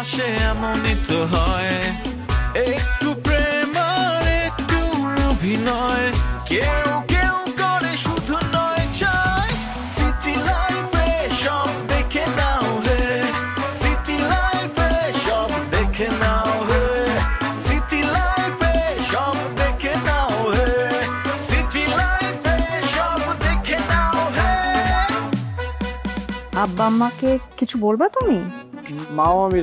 ভালোবাসে এমনই তো হয়, একটু প্রেম আর একটু অভিনয়, কেউ কেউ করে শুধু নয় চায়। সিটি লাইফে সব দেখে নাও হে, সিটি লাইফে সব দেখে নাও হে, সিটি লাইফে সব দেখে নাও হে, সিটি লাইফে সব দেখে নাও হে। আব্বা আম্মাকে কিছু বলবা তুমি? মাও আমি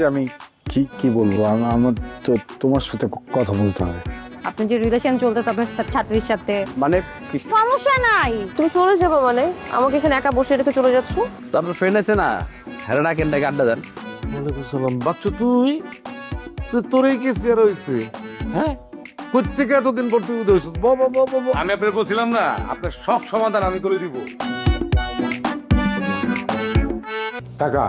কি বলবো, আমার তো তোমার সাথে কথা বলতে হবে। আপনি যে রিলেশন চলতেছে আপনার ছাত্রীর সাথে, মানে সমস্যা নাই, তুমি চলে যাবো মানে আমাকে এখানে একা বসে রেখে চলে যাচ্ছ? তো আপনার ফ্রেন্ড আছে না, হ্যাঁ না কেনটাকে আড্ডা দেন। ওয়ালাইকুম সালাম। বাচ্চু তুই তোর এই কেস দেওয়া রয়েছে? হ্যাঁ, প্রত্যেকে এতদিন পর তুই উদয় হয়েছিস। আমি আপনার বলছিলাম না, আপনার সব সমাধান আমি করে দিব। টাকা,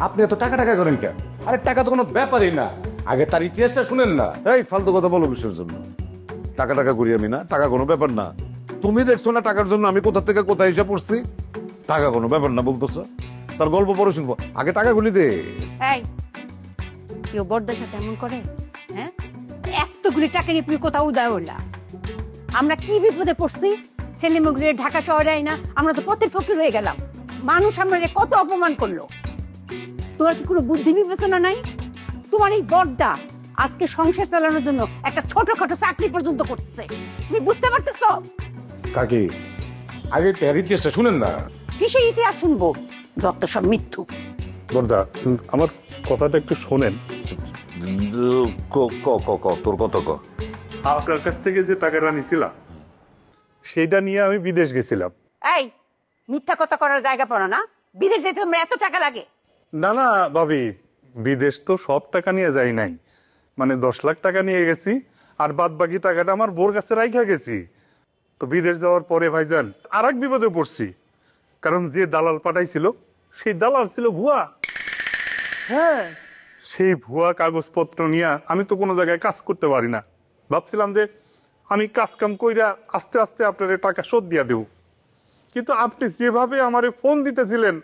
আপনি এত টাকা টাকা করেন কেন? আরে টাকা তো কোনো ব্যাপারই না, আগে তার ইতিহাসটা শুনেন না। এই ফালতু কথা বলো কিসের জন্য? টাকা করি আমি না, টাকা কোনো ব্যাপার না। তুমি দেখছো না টাকার জন্য আমি কোথা থেকে কোথায় এসে পড়ছি? টাকা কোনো ব্যাপার না বলতেছ, তার গল্প পরে শুনবো, আগে টাকা গুলি দে। এই কেউ বড়দের সাথে এমন করে? হ্যাঁ, এতগুলি টাকা নিয়ে তুমি কোথাও উদয় হইলা? আমরা কি বিপদে পড়ছি, ছেলে মেয়েগুলো ঢাকা শহরে আই না, আমরা তো পথের ফকির হয়ে গেলাম। মানুষ আমরা কত অপমান করলো। তোমার কি কোনো বুদ্ধি বিবেচনা নাই? তোমার এই বড়দা আজকে সংসার চালানোর জন্য একটা ছোটখাটো চাকরি পর্যন্ত করতেছে, তুমি বুঝতে পারতেছো? কাকি, আগে তার ইতিহাসটা শুনেন না। কিসের ইতিহাস শুনবো? যত সব মিথ্যু। বর্দা, আমার কথাটা একটু শোনেন। তোর কথা ক। আপনার কাছ থেকে যে টাকাটা নিছিলাম সেটা নিয়ে আমি বিদেশ গেছিলাম। এই মিথ্যা কথা করার জায়গা পড়ো না, বিদেশ যেতে তোমার এত টাকা লাগে? না না ভাবি, বিদেশ তো সব টাকা নিয়ে যাই নাই, মানে 10 লাখ টাকা নিয়ে গেছি, আর বাদ বাকি টাকাটা আমার বোর কাছে রাইখা গেছি। তো বিদেশ যাওয়ার পরে ভাইজান আর এক বিপদে পড়ছি, কারণ যে দালাল পাঠাইছিল সেই দালাল ছিল ভুয়া। হ্যাঁ, সেই ভুয়া কাগজপত্র নিয়ে আমি তো কোনো জায়গায় কাজ করতে পারি না। ভাবছিলাম যে আমি কাজ কাম কইরা আস্তে আস্তে আপনার টাকা শোধ দিয়া দেব, কিন্তু আপনি যেভাবে আমারে ফোন দিতেছিলেন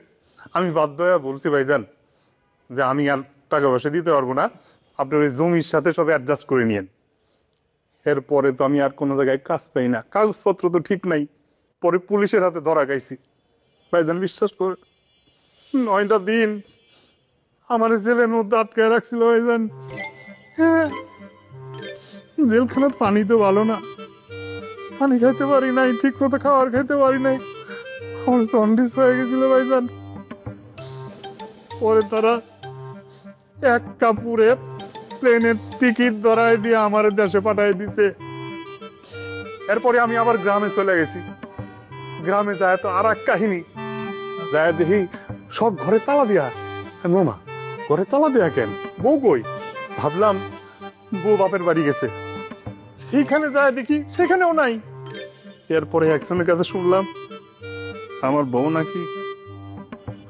আমি বাধ্য হয়ে বলছি ভাইজান যে আমি আর টাকা পয়সা দিতে পারবো না, আপনার ওই জমির সাথে সব অ্যাডজাস্ট করে নিয়েন। এরপরে তো আমি আর কোনো জায়গায় কাজ পাই না, কাগজপত্র তো ঠিক নাই। পরে পুলিশের হাতে ধরা খাইছি ভাইজান, বিশ্বাস করে 9টা দিন আমার জেলের মধ্যে আটকায় রাখছিল ভাইজান। হ্যাঁ, জেলখানার পানি তো ভালো না, পানি খাইতে পারি নাই, ঠিক মতো খাবার খাইতে পারি নাই, আমার জন্ডিস হয়ে গেছিল ভাইজান। পরে তারা এক কাপড়ে প্লেনের টিকিট ধরায় দিয়ে আমার দেশে পাঠাই দিতে। এরপরে আমি আবার গ্রামে চলে গেছি। গ্রামে যায় তো আর এক কাহিনী, যায় দেখি সব ঘরে তালা দেয়া। মামা, ঘরে তালা দেয়া কেন? বউ কই? ভাবলাম বউ বাপের বাড়ি গেছে। সেইখানে যায় দেখি সেখানেও নাই। এরপরে একজনের কাছে শুনলাম আমার বউ নাকি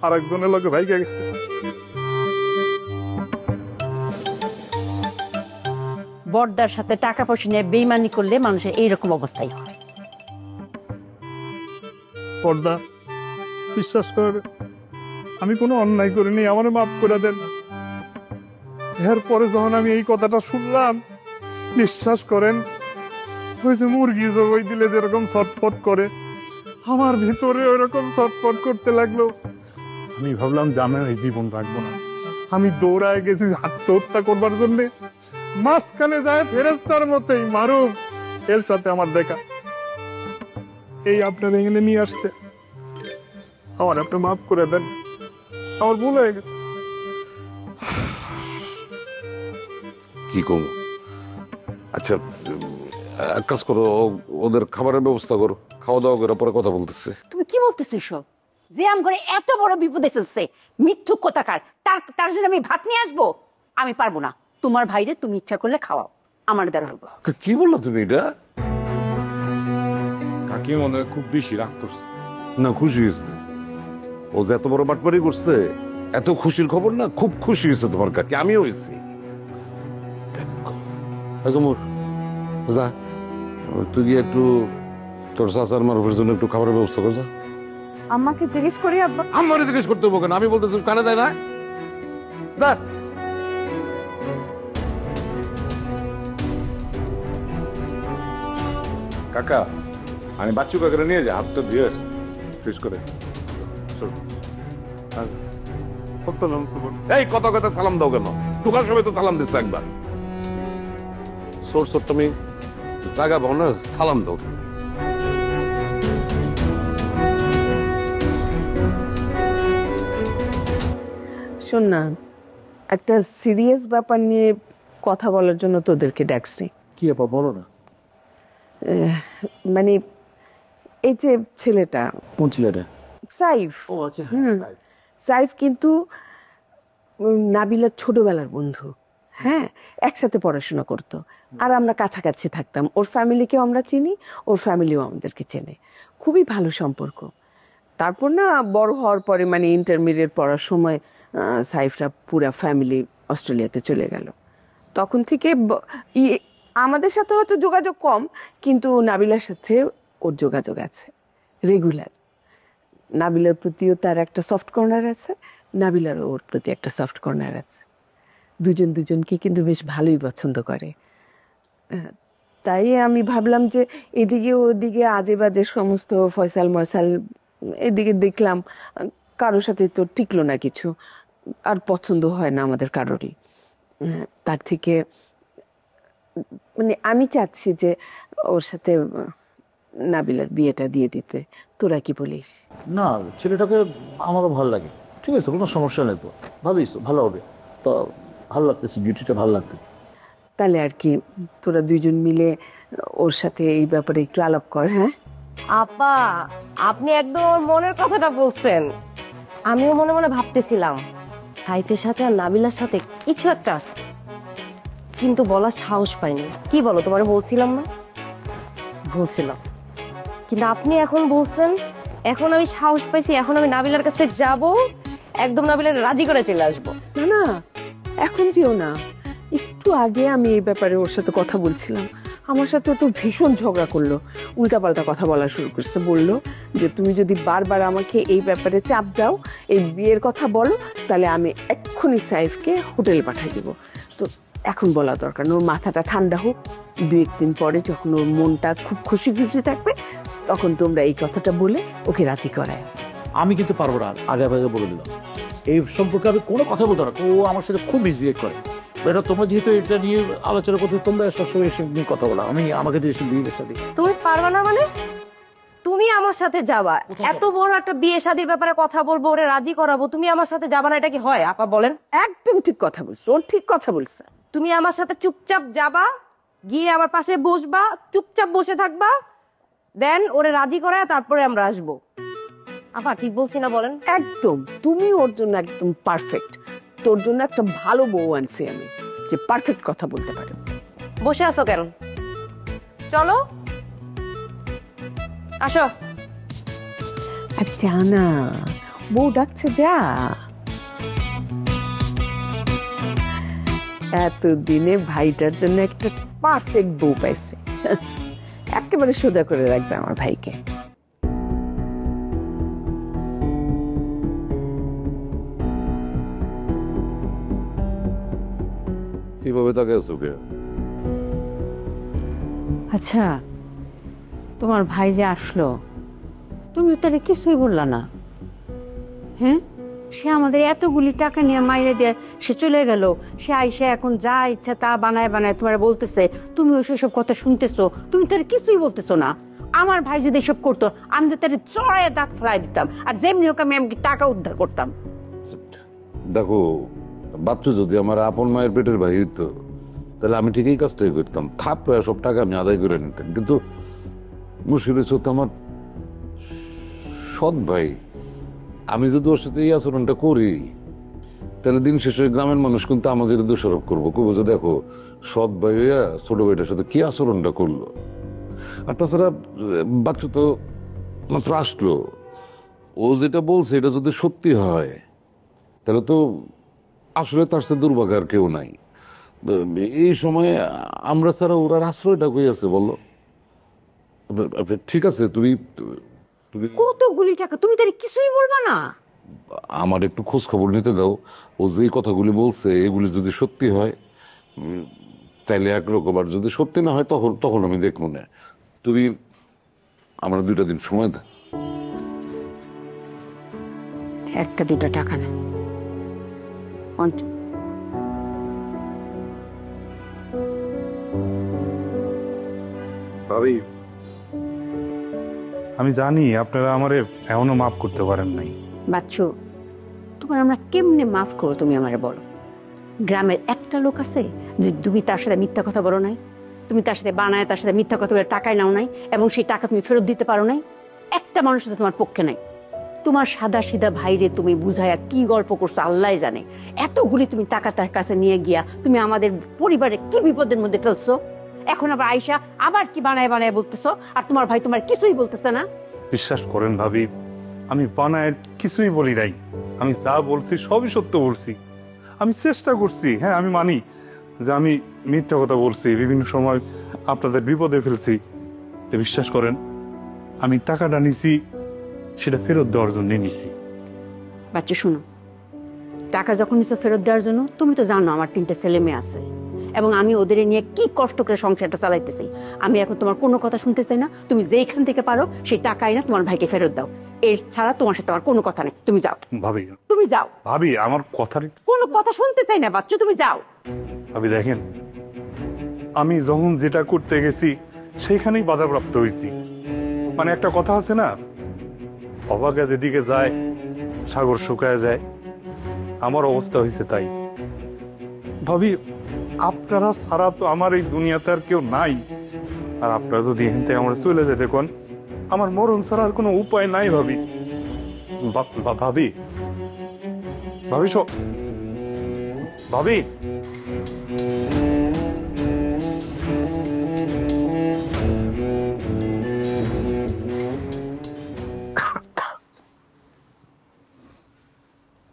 আর একজনের লোকে ভাইকে গেছে। বড়দার সাথে টাকা পয়সা নিয়ে বেইমানি করলে মানুষের এইরকম অবস্থাই হয়। পর্দা, বিশ্বাস কর আমি কোনো অন্যায় করিনি, আমার মাফ করে দেন। এরপরে যখন আমি এই কথাটা শুনলাম, বিশ্বাস করেন ওই যে মুরগি জবাই দিলে যেরকম ছটফট করে, আমার ভিতরে ওইরকম ছটফট করতে লাগলো। আমি ভাবলাম জানে এই জীবন রাখবো না, আমি দৌড়ায় গেছি আত্মহত্যা করবার জন্যে। মাঝখানে যায় ফেরেস্তার মতোই মারুফ, এর সাথে আমার দেখা, এই আপনার এখানে নিয়ে আসছে। আমার আপনি মাফ করে দেন, আমার ভুল হয়ে গেছে। কি করবো? আচ্ছা, এক কাজ করো, ওদের খাবারের ব্যবস্থা করো, খাওয়া দাওয়া করে পরে কথা বলতেছে। তুমি কি বলতেছো সব? যে আম করে এত বড় বিপদে ফেলছে, মিথ্যুক কোথাকার, তার জন্য আমি ভাত নিয়ে আসবো? আমি পারবো না। তোমার ভাইরে তুমি ইচ্ছা করলে খাওয়াও, আমার দ্বারা হবো। কি বললো তুমি এটা? কাকি মনে হয় খুব বেশি রাগ করছে। না, খুশি হয়েছে ও যে এত বড় বাটপারি করছে, এত খুশির খবর না, খুব খুশি হয়েছে তোমার কাকি, আমিও হয়েছি। যা তুই গিয়ে একটু তোর চাচার মারুফের জন্য একটু খাবারের ব্যবস্থা কর। যা। আমাকে জিজ্ঞেস করি আব্বা? আমারে জিজ্ঞেস করতে হবো কেন? আমি বলতেছি কানে যায় না? যা। কাকা আমি বাচ্চু কাকারে নিয়ে যাই, হাত তো ধুয়ে আছে ফ্রিজ করে। এই কত কথা সালাম দাও কেন? ঢোকার সময় তো সালাম দিচ্ছে একবার। সোর তুমি জায়গা পাও না, সালাম দাও। শোন না, একটা সিরিয়াস ব্যাপার নিয়ে কথা বলার জন্য তোদেরকে ডাকছি। কি আপা বলো না। মানে এই যে ছেলেটা, কোন ছেলেটা? সাইফ। ও আচ্ছা। সাইফ কিন্তু নাবিলার ছোটবেলার বন্ধু। হ্যাঁ, একসাথে পড়াশোনা করতো, আর আমরা কাছাকাছি থাকতাম। ওর ফ্যামিলিকেও আমরা চিনি, ওর ফ্যামিলিও আমাদেরকে চেনে। খুবই ভালো সম্পর্ক। তারপর না বড় হওয়ার পরে মানে ইন্টারমিডিয়েট পড়ার সময় সাইফরা পুরা ফ্যামিলি অস্ট্রেলিয়াতে চলে গেল। তখন থেকে আমাদের সাথে হয়তো যোগাযোগ কম, কিন্তু নাবিলার সাথে ওর যোগাযোগ আছে রেগুলার। নাবিলার প্রতিও তার একটা সফট কর্নার আছে, নাবিলারও ওর প্রতি একটা সফট কর্নার আছে। দুজনকে কিন্তু বেশ ভালোই পছন্দ করে। তাই আমি ভাবলাম যে এদিকে ওদিকে আজে বাজে সমস্ত ফয়সাল ময়সাল এদিকে দেখলাম, কারোর সাথে তো টিকলো না কিছু, আর পছন্দ হয় না আমাদের কারোরই। তার থেকে মানে আমি চাচ্ছি যে ওর সাথে নাবিলার বিয়েটা দিয়ে দিতে। তোরা কি বলিস? না, ছেলেটাকে আমারও ভালো লাগে। ঠিক আছে, কোনো সমস্যা নেই তো। ভালোই ভালো হবে তো, ভালো লাগতেছে, ডিউটিটা ভালো লাগবে। তাহলে আর কি তোরা দুইজন মিলে ওর সাথে এই ব্যাপারে একটু আলাপ কর। হ্যাঁ আপা, আপনি একদম আমার মনের কথাটা বলছেন। আমিও মনে মনে ভাবতেছিলাম সাইফের সাথে আর নাবিলার সাথে কিছু একটা আছে, কিন্তু বলার সাহস পাইনি। কি বলো, তোমার বলছিলাম না? বলছিলাম, কিন্তু আপনি এখন বলছেন। এখন আমি সাহস পাইছি, এখন আমি নাবিলার কাছে যাব, একদম নাবিলার রাজি করে চলে আসবো। না না, এখন যেও না। একটু আগে আমি এই ব্যাপারে ওর সাথে কথা বলছিলাম। আমার সাথে তো ভীষণ ঝগড়া করলো, উল্টাপাল্টা কথা বলা শুরু করছে। বললো যে তুমি যদি বারবার আমাকে এই ব্যাপারে চাপ দাও, এই বিয়ের কথা বলো, তাহলে আমি এক্ষুনি সাইফকে হোটেলে পাঠিয়ে দেবো। তো এখন বলা দরকার না, ওর মাথাটা ঠান্ডা হোক। 2-1 দিন পরে যখন ওর মনটা খুব খুশি খুশি থাকবে, তখন তোমরা এই কথাটা বলে ওকে রাজি করায়। আমি কিন্তু পারবো না, আগে আগে বলে দিলাম। এই সম্পর্কে আমি কোনো কথা বলতে না। ও আমার সাথে খুব মিসবিহেভ করে। এটা তোমরা যেহেতু এটা নিয়ে আলোচনা করতে, তোমরা সবসময় এসব নিয়ে কথা বলো। আমাকে দিয়ে এসব বিয়ে সাথে তুমি পারবা না মানে? তুমি আমার সাথে যাবা, এত বড় একটা বিয়ে শাদীর ব্যাপারে কথা বলবো, ওরে রাজি করাবো, তুমি আমার সাথে যাবা না? এটা কি হয় আপা বলেন? একদম ঠিক কথা বলছো, ওর ঠিক কথা বলছে। তুমি আমার সাথে চুপচাপ যাবা, গিয়ে আমার পাশে বসবা, চুপচাপ বসে থাকবা, দেন ওরে রাজি করায় তারপরে আমরা আসবো। আপা ঠিক বলছি না বলেন? একদম, তুমি ওর জন্য একদম পারফেক্ট। তোর জন্য একটা ভালো বউ আনছি আমি, যে পারফেক্ট কথা বলতে পারে। বসে আছো কেন? চলো, আসো। আর জানা, বউ ডাকছে, যা। এতদিনে ভাইটার জন্য একটা পারফেক্ট বউ পাইছে। একেবারে সোজা করে রাখবে আমার ভাইকে। কিভাবে তাকে আছো কে? আচ্ছা, তোমার ভাই যে আসলো, তুমি তার কিছুই বললা না। হ্যাঁ, সে আমাদের এতগুলি টাকা নিয়ে মাইরে দিয়ে সে চলে গেল। সে আইসে এখন যা ইচ্ছা তা বানায় বানায় তোমার বলতেছে, তুমিও সেসব কথা শুনতেছো, তুমি তার কিছুই বলতেছো না। আমার ভাই যদি এসব করতো, আমি তো তার চড়ায় দাঁত ফেলাই দিতাম, আর যেমনি হোক আমি টাকা উদ্ধার করতাম। দেখো, বাচ্চু যদি আমার আপন মায়ের পেটের ভাই হইতো, তাহলে আমি ঠিকই কাজটাই করতাম, থাপড়ে সব টাকা আমি আদায় করে নিতাম। কিন্তু মুশকিল হচ্ছে তো আমার সৎ ভাই। আমি যদি ওর সাথে এই আচরণটা করি, তাহলে দিন শেষে গ্রামের মানুষ কিন্তু আমাদের দোষারোপ করবো, কবো যে দেখো সৎ ভাই হইয়া ছোট ভাইটার সাথে কি আচরণটা করলো। আর তাছাড়া বাচ্চু তো মাত্র আসলো, ও যেটা বলছে এটা যদি সত্যি হয়, তাহলে তো আসলে তার সাথে দুর্ভাগ্য আর কেউ নাই। এই সময় আমরা ছাড়া ওরা আশ্রয়টা কই আছে বলো? ঠিক আছে, তুমি কতগুলি টাকা, তুমি তার কিছুই বলবা না? আমার একটু খোঁজ খবর নিতে দাও। ও যে কথাগুলি বলছে এগুলি যদি সত্যি হয় তাইলে একরকম, আর যদি সত্যি না হয় তখন আমি দেখবো না। তুমি আমরা 2টা দিন সময় দেন। একটা দুটা টাকা নেন। ভাবি, আমি জানি আপনারা আমারে এখনো মাফ করতে পারেন নাই। বাচ্চু, তোমার আমরা কেমনে মাফ করো তুমি আমারে বলো? গ্রামের একটা লোক আছে যে তুমি তার সাথে মিথ্যা কথা বলো নাই, তুমি তার সাথে বানায় তার সাথে মিথ্যা কথা বলে টাকায় নাও নাই, এবং সেই টাকা তুমি ফেরত দিতে পারো নাই? একটা মানুষ তো তোমার পক্ষে নাই। তোমার সাদা সিধা ভাইরে তুমি বুঝাইয়া কি গল্প করছো আল্লাহ জানে। এতগুলি তুমি টাকা তার কাছে নিয়ে গিয়া তুমি আমাদের পরিবারে কি বিপদের মধ্যে ফেলছো। এখন আবার আয়সা আবার কি বানায় বানায় বলতেছো, আর তোমার ভাই তোমার কিছুই বলতেছে না। বিশ্বাস করেন ভাবি, আমি বানায় কিছুই বলি নাই। আমি যা বলছি সবই সত্য বলছি। আমি চেষ্টা করছি, হ্যাঁ আমি মানি যে আমি মিথ্যা কথা বলছি, বিভিন্ন সময় আপনাদের বিপদে ফেলছি। তো বিশ্বাস করেন, আমি টাকাটা নিছি সেটা ফেরত দেওয়ার জন্য নিছি। বাচ্চা শুনো, টাকা যখন নিছো ফেরত দেওয়ার জন্য, তুমি তো জানো আমার 3টে ছেলে মেয়ে আছে, এবং আমি ওদের নিয়ে কি কষ্ট করে সংসারটা চালাইতেছি। আমি এখন তোমার কোনো কথা শুনতে চাই না। তুমি যেইখান থেকে পারো সেই টাকাই না তোমার ভাইকে ফেরত দাও। এর ছাড়া তোমার সাথে আমার কোনো কথা নেই। তুমি যাও ভাবি, তুমি যাও। ভাবি আমার কথার কোনো কথা শুনতে চাই না বাচ্চা, তুমি যাও। ভাবি দেখেন, আমি যখন যেটা করতে গেছি সেইখানেই বাধাপ্রাপ্ত হয়েছি। মানে একটা কথা আছে না, অবাগা যেদিকে যায় সাগর শুকায় যায়, আমার অবস্থা হয়েছে তাই। ভাবি, আপনারা ছাড়া তো আমার এই দুনিয়াতে আর কেউ নাই। আর আপনারা যদি এখান থেকে আমরা চলে যেতে কোন, আমার মরণ ছাড়া আর কোনো উপায় নাই। ভাবি ভাবি ভাবি ভাবি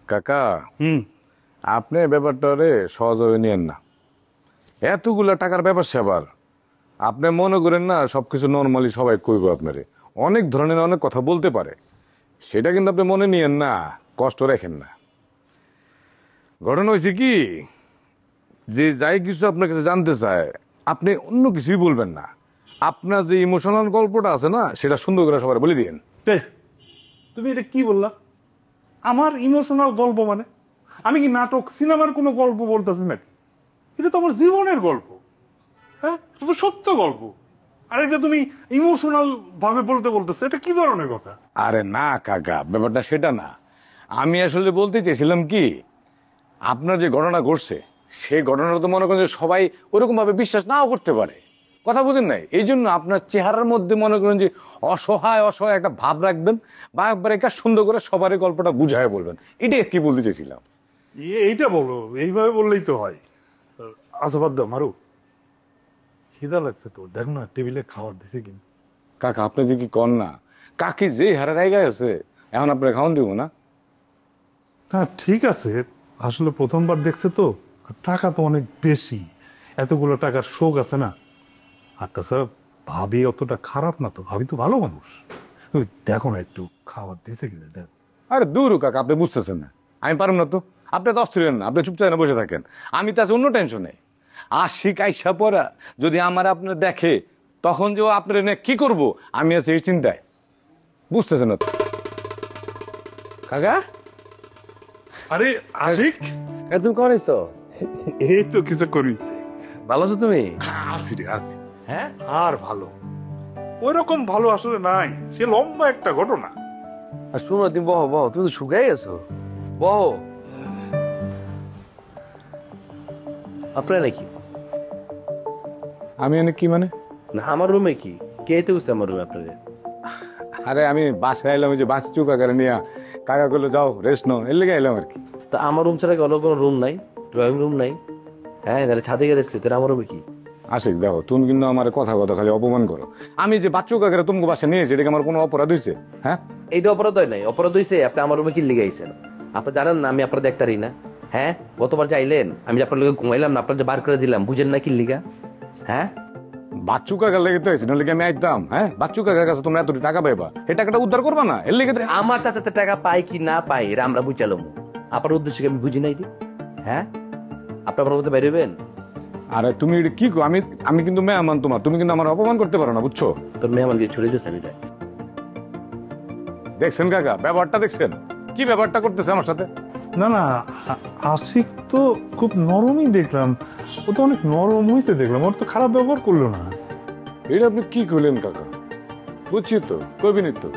কাকা, আপনি ব্যাপারটা রে সহজভাবে নিয়েন না। এতগুলা টাকার ব্যাপার সেবার আপনি মনে করেন না সবকিছু নর্মালি সবাই কইব আপনারে। অনেক ধরনের অনেক কথা বলতে পারে, সেটা কিন্তু আপনি মনে নিয়েন না, কষ্ট রাখেন না। ঘটনা হয়েছে কি, যে যাই কিছু আপনার কাছে জানতে চায় আপনি অন্য কিছুই বলবেন না। আপনার যে ইমোশনাল গল্পটা আছে না, সেটা সুন্দর করে সবাই বলে দিন। তুমি এটা কি বললা? আমার ইমোশনাল গল্প মানে? আমি কি নাটক সিনেমার কোনো গল্প বলতেছি নাকি? এটা তো আমার জীবনের গল্প। হ্যাঁ, এটা তো সত্য গল্প। আর এটা তুমি ইমোশনাল ভাবে বলতেছো, এটা কি ধরনের কথা? আরে না কাকা, ব্যাপারটা সেটা না। আমি আসলে বলতে চেয়েছিলাম কি, আপনার যে ঘটনা ঘটছে সেই ঘটনাটা তো মনে করেন যে সবাই ওরকম ভাবে বিশ্বাস নাও করতে পারে। কথা বুঝেন নাই? এই জন্য আপনার চেহারার মধ্যে মনে করেন যে অসহায় অসহায় একটা ভাব রাখবেন, বা একবার একটা সুন্দর করে সবারই গল্পটা বুঝায় বলবেন। এটাই কি বলতে চেয়েছিলাম। এইটা বলো, এইভাবে বললেই তো হয়। আচ্ছা বাদ দাও, মারু খিদা লাগছে তো, দেখ না টেবিলে খাবার দিছে কিনা। কাকা আপনি যে কি কর না, কাকি যে হারে রাইগায় আছে, এখন আপনার খাওয়ান দিব না? হ্যাঁ ঠিক আছে, আসলে প্রথমবার দেখছে তো, আর টাকা তো অনেক বেশি, এতগুলো টাকার শোক আছে না। আর তাছাড়া ভাবি অতটা খারাপ না তো, ভাবি তো ভালো মানুষ। দেখো না একটু খাবার দিছে কিনা দেখ। আরে দূর কাকা, আপনি বুঝতেছেন না, আমি পারব না তো। আপনি তো অস্থির না, আপনি চুপচাপ না বসে থাকেন। আমি তো আছে অন্য টেনশনে। আশিক আইসা পড়া যদি আমার আপনার দেখে, তখন যে আপনার এনে কি করব, আমি আছি এই চিন্তায়। বুঝতেছেন না তো কাকা? আরে আশিক, তুমি করেছো? এই তো কিছু করি। ভালো আছো তুমি? আসি রে আসি। হ্যাঁ, আর ভালো ওই রকম ভালো আসলে নাই, সে লম্বা একটা ঘটনা। আর শোনো, তুমি বহো বহো, তুমি তো শুকাই গেছো, বহো। আপনার নাকি? আমি এনে কি মানে? না আমার রুমে কি কে তো গেছে আমার রুমে আপনাদের? আরে আমি বাসায় এলাম, ওই যে বাস চুকা করে নিয়ে কাকা করলো যাও রেস্ট নাও, এর লেগে এলাম আর কি। তা আমার রুম ছাড়া কি অন্য কোনো রুম নাই? ড্রয়িং রুম নাই? হ্যাঁ, তাহলে ছাদে গিয়ে রেস্ট নিতে, আমার রুমে কি? আশিক দেখো, তুমি কিন্তু আমার কথা কথা খালি অপমান করো। আমি যে বাচ্চু কাকারে তোমাকে বাসা নিয়েছি, এটা কি আমার কোনো অপরাধ হয়েছে? হ্যাঁ, এইটা অপরাধ হয় নাই। অপরাধ হয়েছে আপনি আমার রুমে কি লিগে আইছেন। আপনি জানেন না আমি আপনার দেখতারি না? হ্যাঁ, গতবার যে আইলেন আমি আপনার লোকে ঘুমাইলাম না, আপনার যে বার করে দিলাম, বুঝেন না কি লিগা? হ্যাঁ, বাচ্চু কাকার লেগে তো হয়েছে, নাহলে আমি আইতাম? হ্যাঁ, বাচ্চু কাকার কাছে তোমরা এত টাকা পাইবা, এই টাকাটা উদ্ধার করবা না? এর লেগে আমার চাচাতে টাকা পাই কি না পাই এরা আমরা বুঝালাম। আপনার উদ্দেশ্যে আমি বুঝি নাই দি। হ্যাঁ, আপনি আমার মধ্যে বেরোবেন। আরে তুমি এটা কি, আমি কিন্তু মেহমান তোমার, তুমি কিন্তু আমার অপমান করতে পারো না, বুঝছো? তোর মেহমান দিয়ে ছুড়ে দিয়েছে আমি। দেখছেন কাকা, ব্যাপারটা দেখছেন কি ব্যাপারটা করতেছে আমার সাথে? না না, আশিক তো খুব নরমই দেখলাম, ও তো অনেক নরম হয়েছে দেখলাম, ওর তো খারাপ ব্যবহার করলো না। এটা আপনি কি করলেন কাকা? বুঝছি তো, কইবিনি তো।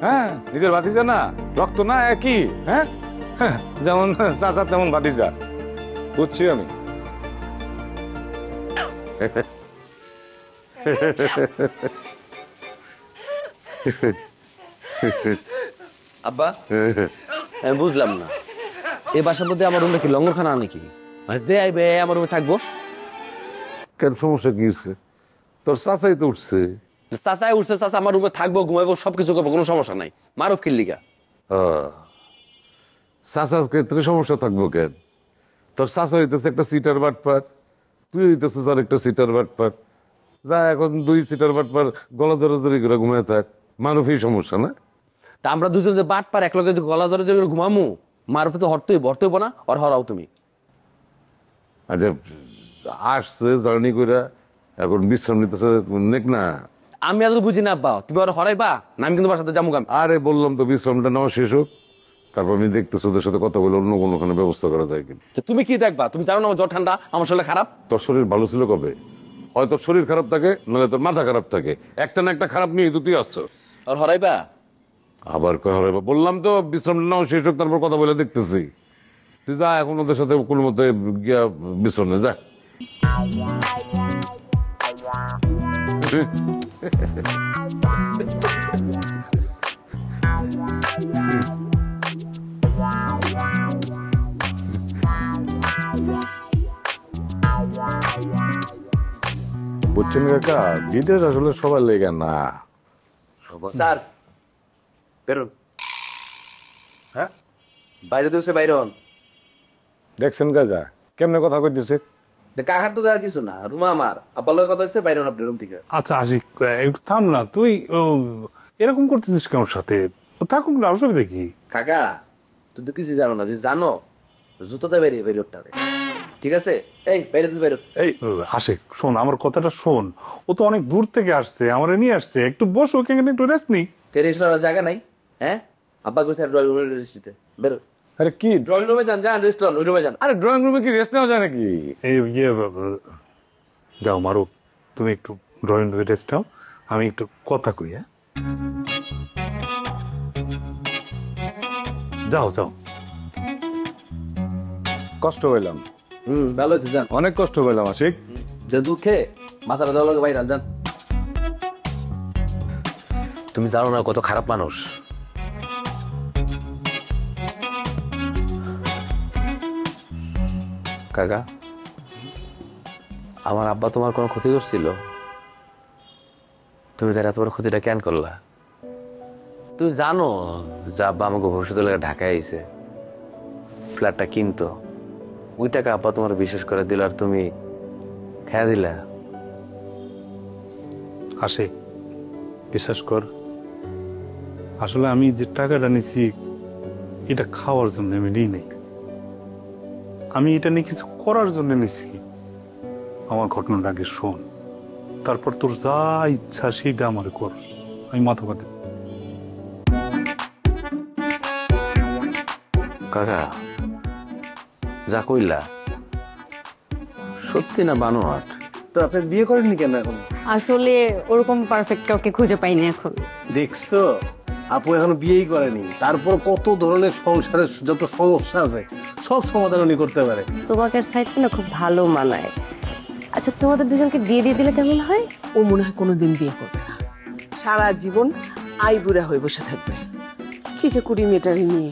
হ্যাঁ, নিজের ভাতিজা না, রক্ত না একই। হ্যাঁ, যেমন চাচা তেমন ভাতিজা, বুঝছি আমি। আব্বা, আমি বুঝলাম না, এই বাসার মধ্যে আমার রুমটা কি লঙ্গরখানা নাকি? মানে যে আইবে আমার রুমে থাকবো? কেন, সমস্যা কি হচ্ছে? তোর চাচাই তো উঠছে। চাচাই উঠছে, চাচা আমার রুমে থাকবো, ঘুমাইবো, সবকিছু করবো, কোনো সমস্যা নাই। মারুফ কিল্লিকা চাচার ক্ষেত্রে সমস্যা থাকবো কেন? তোর চাচা হইতেছে একটা সিটার বাটপার, তুই হইতেছিস আর একটা সিটার বাটপার। যা এখন দুই সিটার বাটপার গলা জড়াজড়ি করে ঘুমায় থাক, মারুফই সমস্যা না? তা আমরা দুজন যে বাট পার এক লগে গলা জরে যে ঘুমামু, মারুফে তো হরতেই হইব না, আর হরাও তুমি। আচ্ছা, আসছে জার্নি করে, এখন বিশ্রাম নিতেছে, নেক না। আমি এত বুঝি না আব্বা, তুমি আর হরাইবা না? আমি কিন্তু বাসাতে যাবো। আরে বললাম তো বিশ্রামটা নেওয়া শেষ হোক, তারপর আমি দেখতেছি ওদের সাথে কথা বলে অন্য কোনোখানে ব্যবস্থা করা যায় কিনা। তুমি কি দেখবা? তুমি জানো না আমার জ্বর ঠান্ডা, আমার শরীর খারাপ। তোর শরীর ভালো ছিল কবে? হয়তো শরীর খারাপ থাকে, নাহলে তোর মাথা খারাপ থাকে, একটা না একটা খারাপ নিয়ে তুই আসছো। আর হরাইবা? আবার কয় হরাইবা? বললাম তো বিশ্রামটা নেওয়া শেষ হোক, তারপর কথা বলে দেখতেছি। তুই যা, এখন ওদের সাথে কোনো মতে গিয়া বিশ্রাম নে, যা। বুঝছেন কাকা, বিদেশ আসলে সবার লেগে না। স্যার বেরোন। হ্যাঁ, বাইরে দিয়েছে, বাইরে হন। দেখছেন কাকা কেমনে কথা কইতেছে? কাকার তো দেওয়ার কিছু না, রুমা আমার আব্বার লগে কথা হচ্ছে, বাইরে হন আপনি রুম থেকে। আচ্ছা আশিক, একটু থাম না, তুই এরকম করতেছিস কেমন সাথে? ও থাকুক না, অসুবিধা কি? কাকা তুই তো কিছু জানো না, যে জানো জুতোতে বেরিয়ে বেরিয়ে, ঠিক আছে? এই বাইরে তুই বাইরে। এই আশিক শোন, আমার কথাটা শোন, ও তো অনেক দূর থেকে আসছে, আমার নিয়ে আসছে, একটু বসো, এখানে একটু রেস্ট নি। রেস্ট নেওয়ার জায়গা নাই? হ্যাঁ, আব্বা কইছে ড্রয়িং রুমে রেস্ট নিতে, বেরো। আরে কি ড্রয়িং রুমে যান, যান রেস্ট ওই রুমে যান। আরে ড্রয়িং রুমে কি রেস্ট নেওয়া যায় নাকি? এই যাও মারো, তুমি একটু ড্রয়িং রুমে রেস্ট নাও, আমি একটু কথা কই। হ্যাঁ, যাও যাও। কষ্ট হইলাম। ভালো হচ্ছে, যান। অনেক কষ্ট হইলাম আশিক। যে দুঃখে মাথাটা দেওয়া লাগে বাইরে যান। তুমি জানো না কত খারাপ মানুষ। কাকা, আমার আব্বা তোমার কোনো ক্ষতি করছিল? তুমি তার এত বড় ক্ষতিটা কেন করলা? তুমি জানো যে আব্বা আমাকে ভবিষ্যতে লাগে ঢাকায় আইছে, ফ্ল্যাটটা কিনতো, ওই টাকা আব্বা তোমার বিশেষ করে দিল, আর তুমি খেয়া দিলা। আসে, বিশ্বাস কর, আসলে আমি যে টাকাটা নিছি এটা খাওয়ার জন্য আমি নিই নাই, আমি এটা নিয়ে কিছু করার জন্য নিছি। আমার ঘটনাটা আগে শোন, তারপর তোর যা ইচ্ছা সেইটা আমার কর, আমি মাথা পাতি। কাকা যা কইলা সত্যি না বানোয়াট? তো আপনি বিয়ে করেননি কেন এখন? আসলে ওরকম পারফেক্ট কাউকে খুঁজে পাইনি এখন। দেখছো, আপু এখনো বিয়েই করেনি, তারপর কত ধরনের সংসারের যত সমস্যা আছে সব সমাধান উনি করতে পারে। তোমাকে সাইডটা না খুব ভালো মানায়। আচ্ছা, তোমাদের দুজনকে বিয়ে দিয়ে দিলে কেমন হয়? ও মনে হয় কোনোদিন বিয়ে করবে না, সারা জীবন আইবুড়া হয়ে বসে থাকবে। কি যে করি মেয়েটারে নিয়ে।